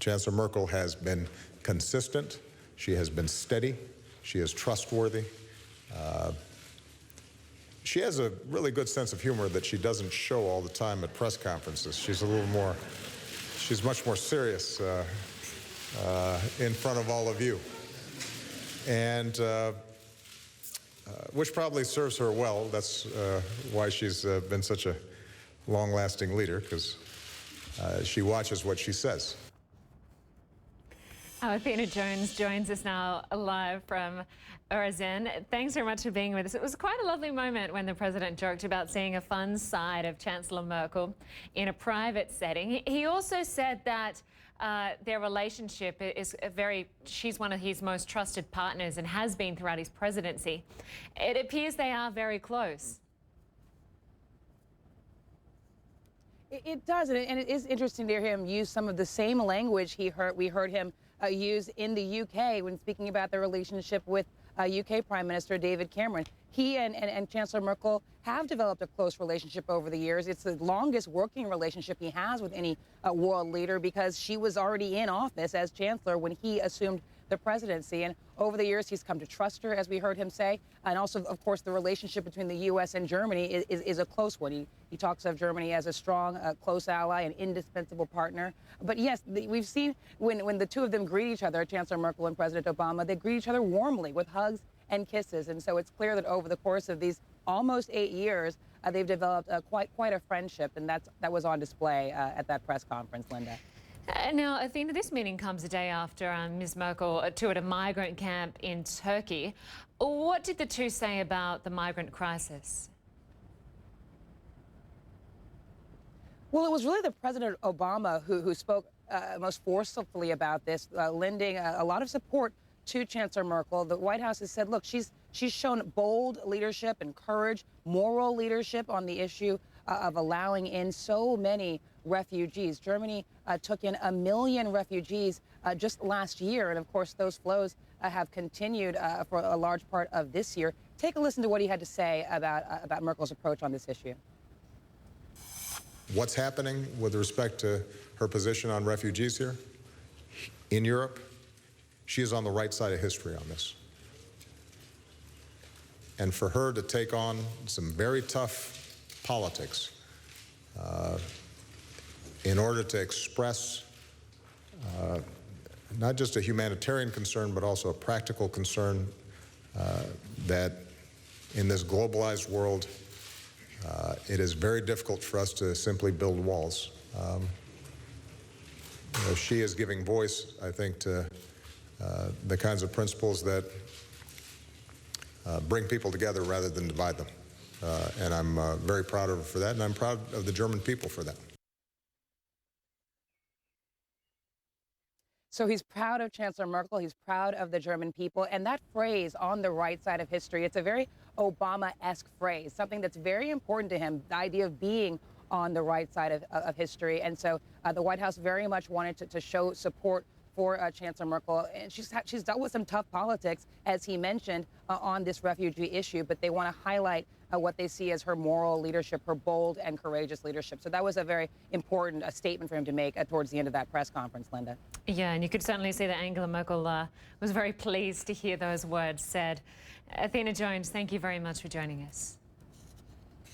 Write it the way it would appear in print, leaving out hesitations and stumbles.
Chancellor Merkel has been consistent. She has been steady. She is trustworthy. She has a really good sense of humor that she doesn't show all the time at press conferences. She's much more serious in front of all of you. And which probably serves her well. That's why she's been such a long-lasting leader, because she watches what she says. Athena Jones joins us now live from Oregon. Thanks very much for being with us. It was quite a lovely moment when the president joked about seeing a fun side of Chancellor Merkel in a private setting. He also said that their relationship is she's one of his most trusted partners and has been throughout his presidency. It appears they are very close. It does, and it is interesting to hear him use some of the same language we heard him use in the UK when speaking about the relationship with UK Prime Minister David Cameron. He and Chancellor Merkel have developed a close relationship over the years. It's the longest working relationship he has with any world leader, because she was already in office as Chancellor when he assumed the presidency. And over the years, he's come to trust her, as we heard him say. And also, of course, the relationship between the U.S. and Germany is a close one. He talks of Germany as a strong, close ally, an indispensable partner. But yes, we've seen when the two of them greet each other, Chancellor Merkel and President Obama, they greet each other warmly with hugs and kisses. And so it's clear that over the course of these almost 8 years, they've developed quite a friendship. And that was on display at that press conference, Lynda. Now, Athena, this meeting comes a day after Ms. Merkel toured a migrant camp in Turkey. What did the two say about the migrant crisis? Well, it was really the President Obama who spoke most forcefully about this, lending a lot of support to Chancellor Merkel. The White House has said, look, she's shown bold leadership and courage, moral leadership on the issue of allowing in so many refugees. Germany took in 1 million refugees just last year. And of course, those flows have continued for a large part of this year. Take a listen to what he had to say about Merkel's approach on this issue. What's happening with respect to her position on refugees here in Europe? She is on the right side of history on this. And for her to take on some very tough politics in order to express not just a humanitarian concern, but also a practical concern that in this globalized world, it is very difficult for us to simply build walls. She is giving voice, I think, to the kinds of principles that bring people together rather than divide them. And I'm very proud of her for that, and I'm proud of the German people for that. So he's proud of Chancellor Merkel, he's proud of the German people, and that phrase, on the right side of history, it's a very Obama-esque phrase, something that's very important to him, the idea of being on the right side of history. And so the White House very much wanted to show support for Chancellor Merkel. And she's dealt with some tough politics, as he mentioned, on this refugee issue, but they want to highlight what they see as her moral leadership, her bold and courageous leadership. So that was a very important statement for him to make towards the end of that press conference, Lynda. Yeah, and you could certainly see that Angela Merkel was very pleased to hear those words said. Athena Jones, thank you very much for joining us.